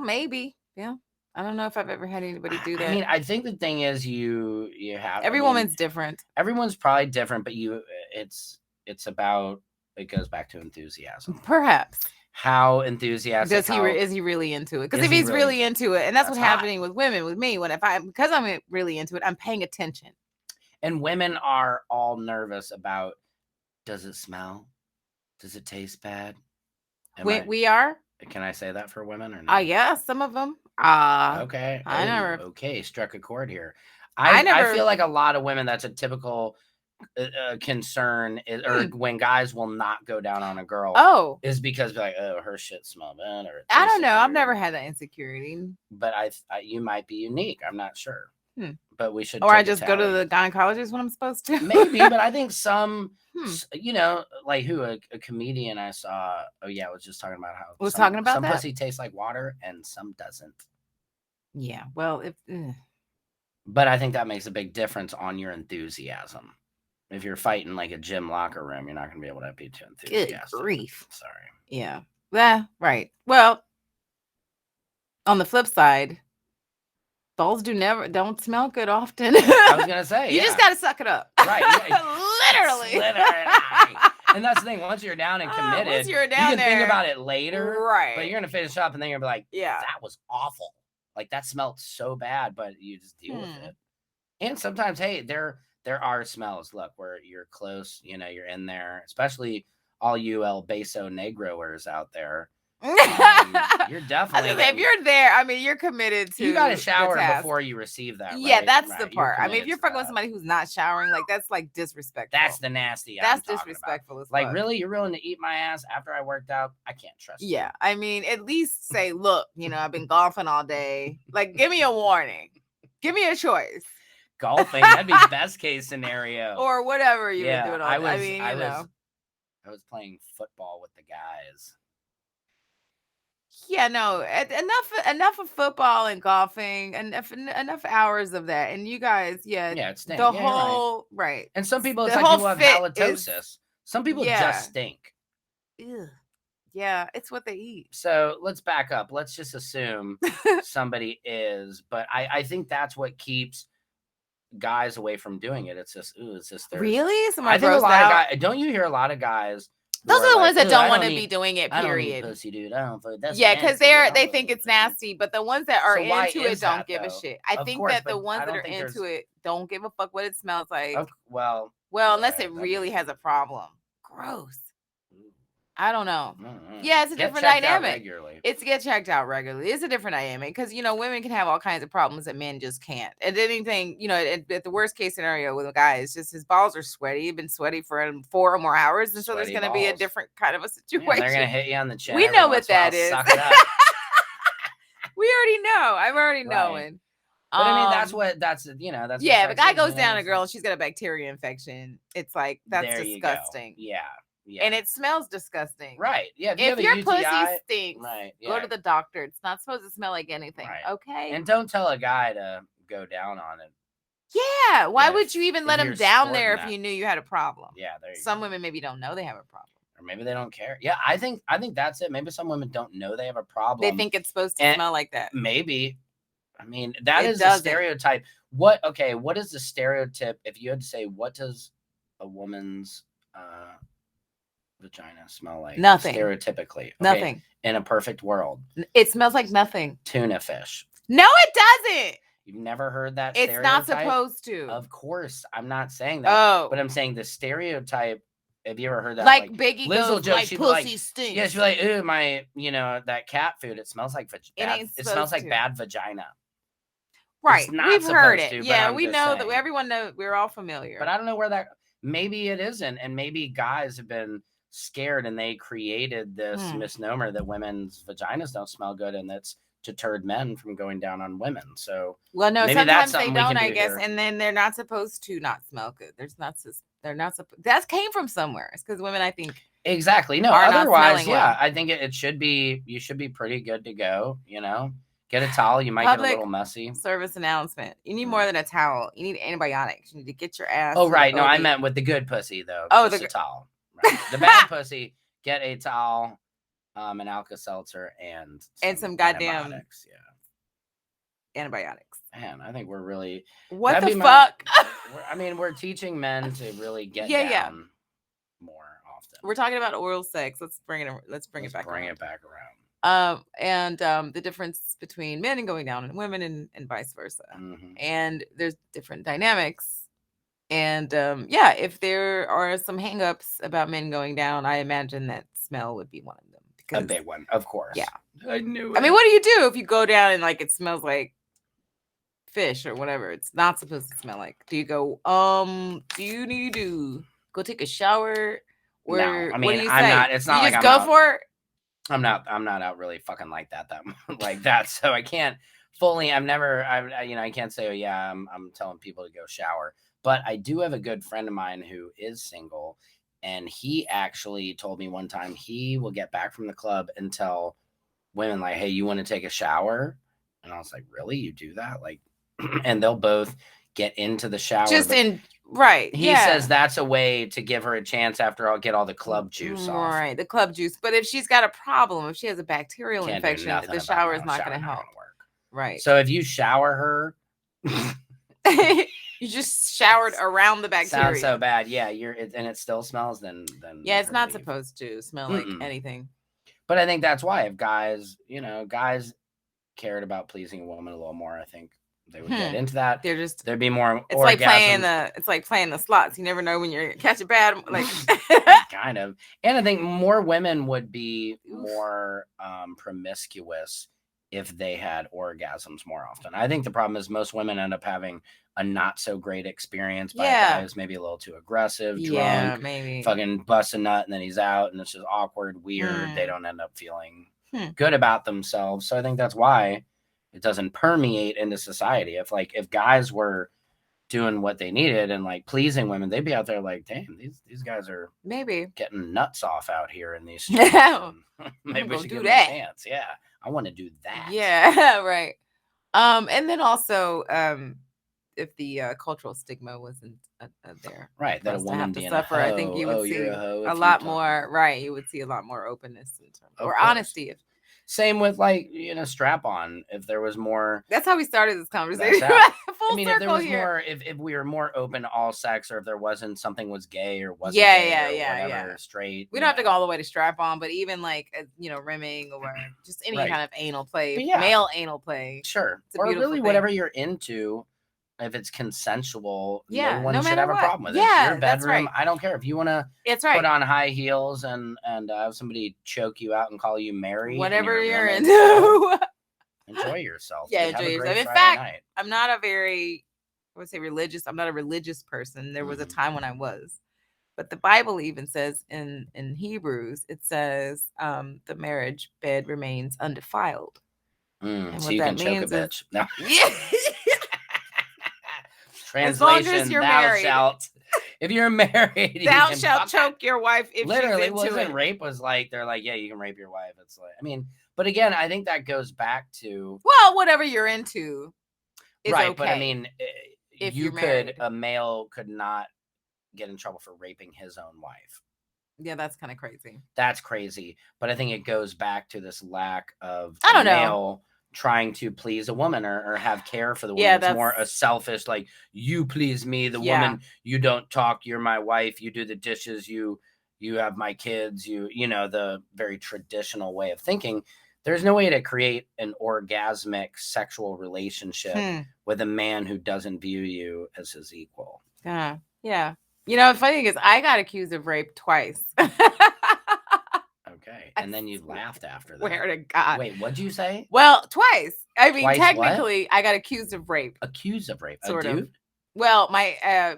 maybe. Yeah. I don't know if I've ever had anybody do that.
I mean, I think the thing is you have
every woman's different.
Everyone's probably different, but it's about, it goes back to enthusiasm.
Perhaps.
How enthusiastic
is he really into it? Because if he's really into it, and that's what's happening with women, with me, because I'm really into it, I'm paying attention.
And women are all nervous about, does it smell? Does it taste bad?
We are?
Can I say that for women or not?
Yeah, some of them.
Okay.
I never.
Okay, struck a chord here. I feel like a lot of women, that's a typical concern, or when guys will not go down on a girl is because like, oh, her shit smell bad, or
I don't know. I've never had that insecurity, but
you might be unique. I'm not sure, but we should.
Or I just go to the gynecologist when I'm supposed to.
Maybe, but I think some, like a comedian I saw. Oh yeah, was just talking about how some pussy tastes like water and some doesn't.
Yeah, well,
But I think that makes a big difference on your enthusiasm. If you're fighting like a gym locker room, you're not going to be able to be too enthusiastic.
Good grief.
Sorry.
Yeah. Yeah, right. Well, on the flip side, balls don't smell good often.
I was gonna say,
you just gotta suck it up,
right?
Literally.
And that's the thing. Once you're down and committed,
once you're down
you can
there,
think about it later,
right?
But you're gonna finish up, and then you're gonna be like,
yeah,
that was awful. Like that smelled so bad, but you just deal with it. And sometimes, hey, there are smells. Look, where you're close, you're in there, especially all you El Beso Negroers out there. You're definitely
if you're there, I mean, you're committed to.
You got to shower before you receive that.
Yeah,
right?
that's the part. I mean, if you're fucking with somebody who's not showering, like that's like disrespectful.
That's the nasty.
That's disrespectful as
like, really, you're willing to eat my ass after I worked out? I can't trust you.
Yeah, I mean, at least say, look, I've been golfing all day. Like, give me a warning. Give me a choice.
Golfing, that'd be best case scenario.
Or whatever you've been doing all day.
I was playing football with the guys.
Yeah, no, enough of football and golfing, enough hours of that. And you guys,
it stinks.
The whole right.
And some people, it's like people have halitosis. Some people just stink.
Ew. Yeah, it's what they eat.
So let's back up. Let's just assume somebody is, but I think that's what keeps guys away from doing it. It's just,
really?
I think a lot of guys. Don't you hear a lot of guys?
Those are the ones that don't want to be doing it, period.
I don't eat pussy, dude. That's
because they think it's nasty, but the ones that are into it don't give a shit. I think that the ones that are into it don't give a fuck what it smells like.
Well,
unless it really has a problem. Gross. I don't know. Yeah, it's a different dynamic. It's get checked out regularly. It's a different dynamic because women can have all kinds of problems that men just can't. And anything, at the worst case scenario with a guy, it's just his balls are sweaty. He's been sweaty for 4 or more hours, and so there's going to be a different kind of a situation.
Yeah, they're going to hit you on the chin.
We know what that is. Suck it up. We already know. I'm already knowing.
But I mean, that's that's.
Yeah, if a guy goes down a girl and she's got a bacteria infection, it's like that's disgusting.
Yeah.
Yeah. And it smells disgusting.
Right. Yeah.
If your pussy stinks,
yeah.
go to the doctor. It's not supposed to smell like anything. Right. Okay.
And don't tell a guy to go down on it.
Yeah. Why would you even let him down there if you knew you had a problem?
Yeah. There
Some women maybe don't know they have a problem.
Or maybe they don't care. Yeah. I think that's it. Maybe some women don't know they have a problem.
They think it's supposed to smell like that.
Maybe. I mean, that is a stereotype. What is the stereotype? If you had to say, what does a woman's vagina smell like?
Nothing.
Stereotypically. Okay?
Nothing.
In a perfect world.
It smells like nothing.
Tuna fish.
No, it doesn't.
You've never heard that
stereotype? It's not supposed to.
Of course. I'm not saying that. But I'm saying the stereotype. Have you ever heard that? Like
Biggie goes, joke, my pussy stinks.
Yeah, she'd be like, ooh, my, that cat food, it smells like it smells like bad vagina.
Right. We've heard it. Yeah, we know that everyone knows. We're all familiar.
But I don't know where that, maybe it isn't. And maybe guys have been scared and they created this misnomer that women's vaginas don't smell good, and that's deterred men from going down on women. So
no, sometimes they don't, I guess, and then they're not supposed to not smell good. They're not that came from somewhere. It's because women, I think,
exactly. No, otherwise, yeah, I think it should be. You should be pretty good to go. Get a towel. You might get a little messy.
Service announcement. You need more than a towel. You need antibiotics. You need to get your ass.
Oh, right. No, I meant with the good pussy though. Oh, the towel. Right. The bad pussy, get a towel, an Alka-Seltzer, and
some goddamn
antibiotics. Man, I think we're really
what the fuck?
We're teaching men to really get down more often.
We're talking about oral sex. Let's bring it back
around.
And the difference between men going down and women and vice versa.
Mm-hmm.
And there's different dynamics. And if there are some hangups about men going down, I imagine that smell would be one of them.
A big one, of course.
Yeah.
I knew it.
I mean, what do you do if you go down and it smells like fish or whatever it's not supposed to smell like? Do you go, do you need to go take a shower? Or
no, I mean,
what do you
I'm
say?
not, it's not
you
like
just
I'm
go for it?
I'm not out really fucking like that like that. So I can't fully, I can't say, oh yeah, I'm telling people to go shower. But I do have a good friend of mine who is single, and he actually told me one time he will get back from the club and tell women like, hey, you want to take a shower? And I was like, really? You do that? Like, and they'll both get into the shower.
Right.
He says that's a way to give her a chance after I'll get all the club juice off.
Right, the club juice. But if she's got a problem, if she has a bacterial infection, the shower is not going to help.
Work.
Right.
So if you shower her,
you just showered around the bacteria.
Sounds so bad. Yeah, and it still smells. Then
yeah, it's not supposed to smell like anything.
But I think that's why if guys cared about pleasing a woman a little more, I think they would get into that. There'd be more.
It's like playing the slots. You never know when you're catch a bad
kind of. And I think more women would be more promiscuous if they had orgasms more often. I think the problem is most women end up having a not so great experience by a guy who's maybe a little too aggressive, drunk,
maybe
fucking bust a nut, and then he's out, and it's just awkward, weird. They don't end up feeling good about themselves. So I think that's why it doesn't permeate into society. If guys were doing what they needed and like pleasing women, they'd be out there like, damn, these guys are
maybe
getting nuts off out here in these streets. Maybe we should do that. Chance. Yeah, I want to do that.
Yeah, right. And then also, if the cultural stigma wasn't there,
right, that a woman
have to suffer, I think you would see a lot more. Right, you would see a lot more openness or honesty.
Same with strap on. If there was more,
that's how we started this conversation.
If there was more, if we were more open to all sex, or if there wasn't something was gay or wasn't whatever, straight.
We don't have to go all the way to strap on, but even rimming or just any kind of anal play, male anal play.
Sure, or really whatever you're into. If it's consensual, no one should have a problem with it.
Yeah,
your bedroom. I don't care if you want to put on high heels and have somebody choke you out and call you Mary.
Whatever you're into.
Enjoy yourself.
Yeah, enjoy yourself. In fact, I'm not a very, I would say religious. I'm not a religious person. There was a time when I was. But the Bible even says in Hebrews, it says the marriage bed remains undefiled.
And so you can choke a bitch. No.
Translation, as long as you're married.
If you're married,
thou shalt choke your wife if
literally
she's into it.
Rape was they're like, yeah, you can rape your wife. It's but again, I think that goes back to
whatever you're into is
right,
okay.
But if a male could not get in trouble for raping his own wife.
Yeah, that's kind of crazy.
That's crazy. But I think it goes back to this lack of
male
trying to please a woman or have care for the woman. It's more a selfish, like, you please me, the woman, you don't talk, you're my wife, you do the dishes, you have my kids, the very traditional way of thinking. There's no way to create an orgasmic sexual relationship with a man who doesn't view you as his equal.
Yeah. The funny thing is I got accused of rape twice.
Okay. And then you laughed after that.
Swear to God.
Wait, what'd you say?
Well, twice. I mean, technically, I got accused of rape.
Accused of rape?
Sort of. Well, my,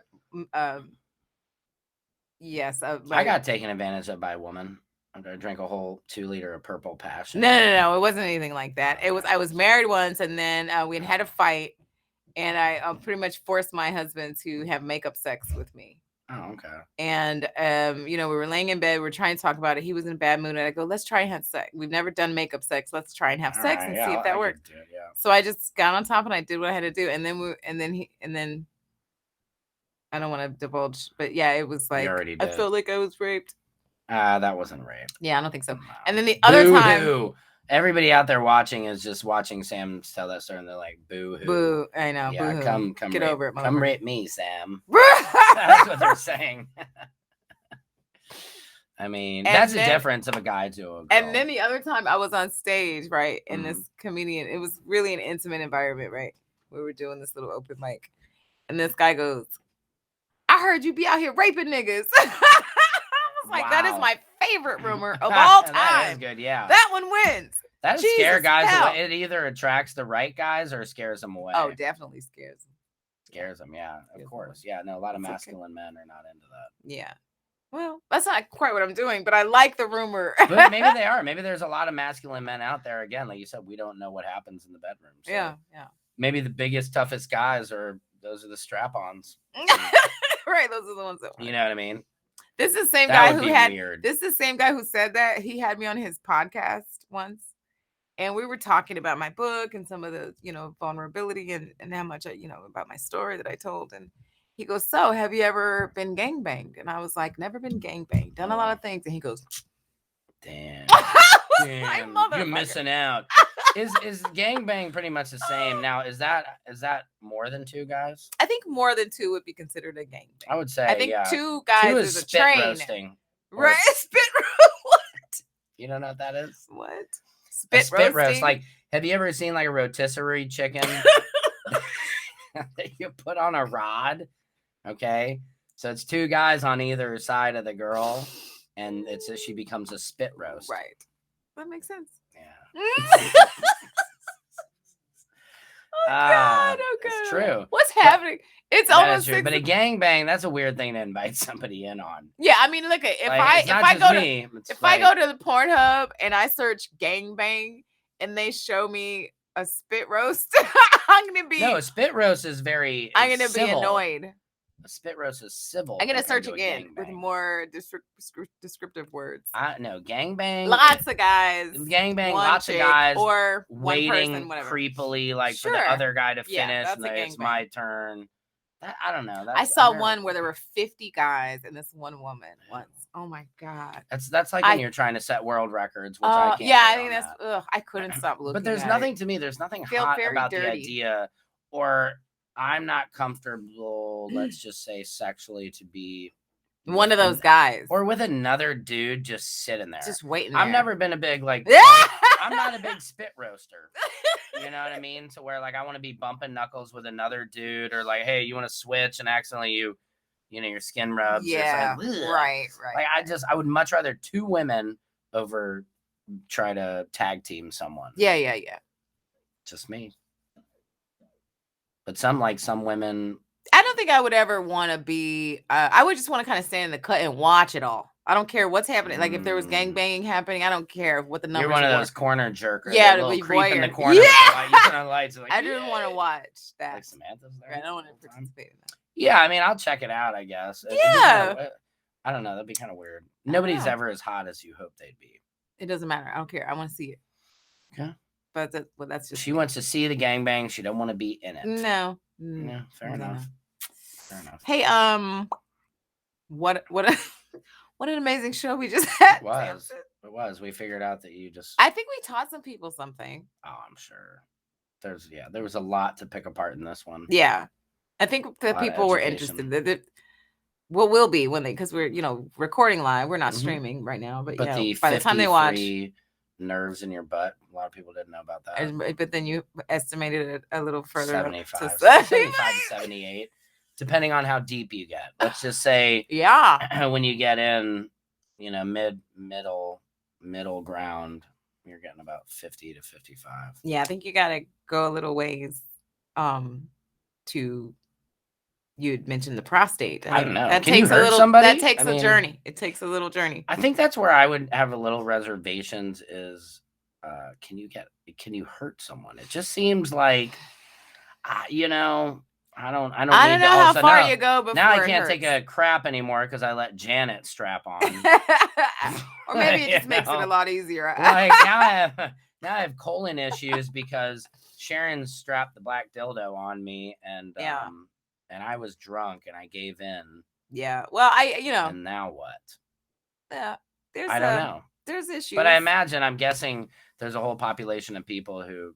yes.
I got taken advantage of by a woman. I drank a whole 2-liter of Purple Passion.
No. It wasn't anything like that. I was married once, and then we had a fight, and I pretty much forced my husband to have makeup sex with me.
Oh, okay.
And we were laying in bed, we were trying to talk about it. He was in a bad mood, and I go, let's try and have sex. We've never done makeup sex. Let's try and have sex and see if that worked. So I just got on top and I did what I had to do. And then I don't want to divulge, but yeah, it was like I felt like I was raped.
That wasn't rape.
Yeah, I don't think so. And then the other time,
everybody out there watching is just watching Sam tell that story, and they're like, "Boo hoo!"
Boo! I know.
Yeah,
boo-hoo.
come
get over it.
Come rape me, Sam. That's what they're saying. I mean, that's the difference of a guy to a girl.
And then the other time, I was on stage, right, and this comedian. It was really an intimate environment, right? We were doing this little open mic, and this guy goes, "I heard you be out here raping niggas." I was like, that is my favorite rumor of all time.
That is good, yeah.
That one wins.
That scares guys away. It either attracts the right guys or scares them away.
Oh, definitely scares them.
Scares them, yeah, of course. Yeah, no, a lot of masculine men are not into that.
Yeah. Well, that's not quite what I'm doing, but I like the rumor.
But maybe they are. Maybe there's a lot of masculine men out there. Again, like you said, we don't know what happens in the bedroom. So
yeah.
Maybe the biggest, toughest guys those are the strap-ons.
Right, those are the ones that
you know what I mean?
This is the same guy who had weird. This is the same guy who said that. He had me on his podcast once. And we were talking about my book and some of the, vulnerability and how much about my story that I told. And he goes, so have you ever been gangbanged? And I was like, never been gangbanged, done a lot of things. And he goes,
damn,
damn,
you're missing out. Is gangbang pretty much the same? Now, is that more than 2 guys?
I think more than 2 would be considered a gangbang.
I would say,
I think 2 guys
2
is a
spit
train.
roasting.
Right? Spit roast. What?
You don't know what that is?
What?
Spit roast. Like, have you ever seen like a rotisserie chicken that you put on a rod? Okay. So it's 2 guys on either side of the girl, and she becomes a spit roast.
Right. That makes sense.
Yeah.
Oh God!
It's true.
What's happening? It's almost
true. But a gangbang, that's a weird thing to invite somebody in on.
Yeah, I mean, look at if I go to the Pornhub and I search gangbang and they show me a spit roast, I'm gonna be
a spit roast is very.
I'm gonna be annoyed.
A spit roast is civil.
I'm gonna search again with more descriptive words.
No, gangbang.
Lots of guys.
Gangbang. Lots of guys.
Or
waiting
one person, whatever.
Creepily, like for the other guy to finish, and then it's my turn. I don't know.
I saw one where there were 50 guys and this one woman once. Oh my God.
That's like when you're trying to set world records, which I can't.
Yeah, I think that's. I couldn't stop looking.
But there's nothing to me. There's nothing hot about the idea, or I'm not comfortable. Let's just say sexually to be
one of those guys,
or with another dude just sitting there,
just waiting.
I've never been a big like. I'm not a big spit roaster. You know what I mean? To where like I want to be bumping knuckles with another dude, or like, hey, you want to switch, and accidentally your skin rubs.
Yeah,
like,
right.
Like I would much rather 2 women over try to tag team someone.
Yeah.
Just me. But some women.
I don't think I would ever want to be. I would just want to kind of stand in the cut and watch it all. I don't care what's happening. Like if there was gangbanging happening, I don't care what the numbers.
You're one of those corner jerkers.
Yeah,
the
be
creep in the corner.
Yeah,
you turn on lights. Like,
I didn't want to watch that.
Like Samantha's there.
I don't want to participate in that.
Yeah, I mean, I'll check it out. I guess.
Yeah.
I don't know. That'd be kind of weird. Nobody's ever as hot as you hope they'd be.
It doesn't matter. I don't care. I want to see it.
Okay.
But that's just.
She wants to see the gangbang. She don't want to be in it.
No.
Yeah. Fair enough.
Hey, what an amazing show we just had.
It was. We figured out that you just.
I think we taught some people something.
Oh, I'm sure. There was a lot to pick apart in this one.
Yeah, I think the people were interested. What will be when because we're recording live. We're not streaming right now, but by the time they watch.
Nerves in your butt. A lot of people didn't know about that.
But then you estimated it a little further.
75 to 78. Depending on how deep you get. Let's just say when you get in, middle ground, you're getting about 50 to 55.
Yeah, I think you gotta go a little ways to you'd mentioned the prostate.
I don't know.
That
Can
takes
you hurt
a little
somebody?
That takes a journey. It takes a little journey.
I think that's where I would have a little reservations is can you hurt someone? It just seems like I don't know
how far you go before
now I can't take a crap anymore because I let Janet strap on.
Or maybe it just makes it a lot easier.
Like now I have colon issues because Sharon strapped the black dildo on me and I was drunk and I gave in.
Yeah. Well,
And now what?
Yeah.
I don't know.
There's issues.
But I'm guessing there's a whole population of people who,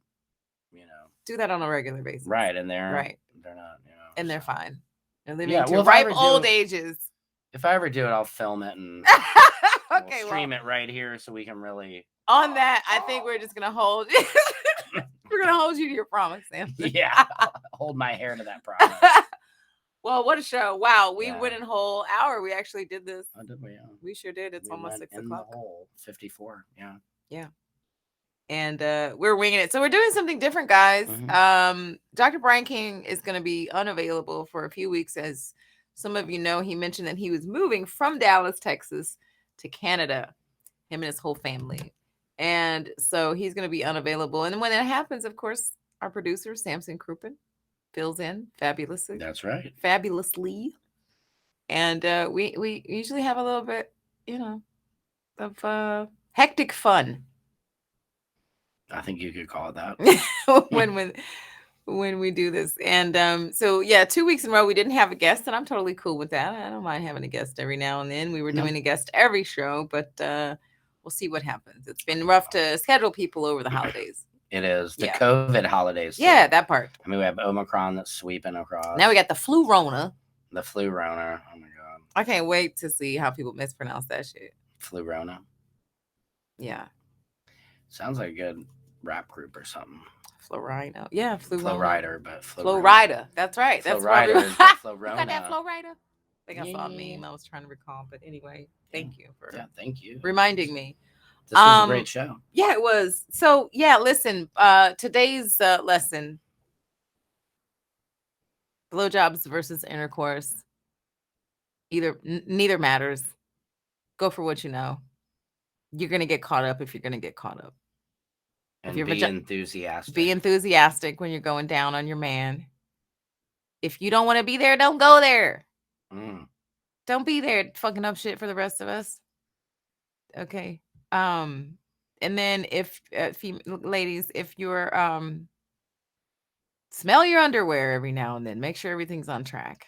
do that on a regular basis.
Right. And they're not,
and they're fine. They're living to ripe old ages.
If I ever do it, I'll film it and
we'll
stream it right here so we can really.
On that, I think we're just gonna hold. We're gonna hold you to your promise, Sam.
Yeah, hold my hair to that promise.
Well, what a show! Wow, we went in a whole hour. We actually did this.
Oh, did we?
We sure did. It's almost 6 o'clock.
The whole 54. Yeah.
Yeah. And we're winging it. So we're doing something different, guys.
Mm-hmm.
Dr. Brian King is going to be unavailable for a few weeks. As some of you know, he mentioned that he was moving from Dallas, Texas to Canada, him and his whole family. And so he's going to be unavailable. And when that happens, of course, our producer, Samson Crouppen, fills in fabulously.
That's right.
Fabulously. And we usually have a little bit, of hectic fun.
I think you could call it that.
when we do this. And so yeah, 2 weeks in a row we didn't have a guest, and I'm totally cool with that. I don't mind having a guest every now and then. We were doing a guest every show, but we'll see what happens. It's been rough to schedule people over the holidays.
It is. The COVID holidays. Too.
Yeah, that part.
I mean, we have Omicron that's sweeping across.
Now we got the flu Rona.
The flu Rona. Oh my God.
I can't wait to see how people mispronounce that shit.
Flu Rona.
Yeah.
Sounds like a good rap group or something.
Florida. Yeah,
Flo Rider, but
Flo Rider. That's right. That's
Rider.
Flo Rona. You got that Flo Rider? I think I saw a meme I was trying to recall, but anyway, thank you for
thank you
reminding me.
This was a great show.
Yeah, it was. So yeah, listen, today's lesson: blowjobs versus intercourse. Neither matters. Go for what you know. You're gonna get caught up if you're gonna get caught up.
And be enthusiastic.
Be enthusiastic when you're going down on your man. If you don't want to be there, don't go there. Don't be there fucking up shit for the rest of us. Okay. And then if ladies, if you're smell your underwear every now and then, make sure everything's on track.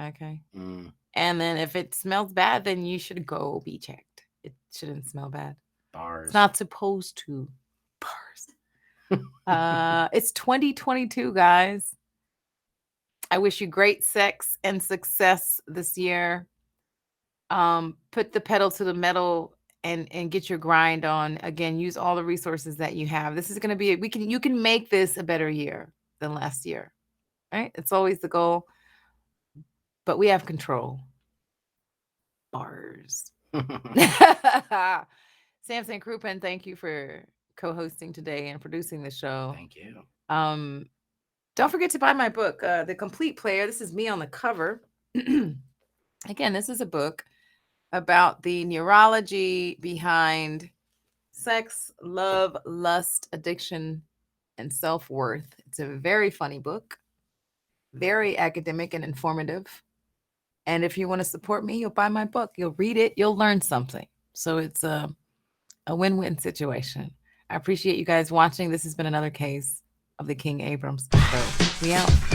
Okay. And then if it smells bad, then you should go be checked. It shouldn't smell bad.
Bars.
It's not supposed to. Bars. It's 2022, guys. I wish you great sex and success this year. Put the pedal to the metal and get your grind on. Again, use all the resources that you have. This is going to be you can make this a better year than last year. Right? It's always the goal. But we have control. Bars. Samson Crouppen, thank you for co-hosting today and producing the show.
Thank you.
Don't forget to buy my book, The Complete Player. This is me on the cover. Again, this is a book about the neurology behind sex, love, lust, addiction, and self-worth. It's a very funny book, very academic and informative. And if you want to support me, you'll buy my book. You'll read it. You'll learn something. So it's a win-win situation. I appreciate you guys watching. This has been another case of the King-Abrams show. We out.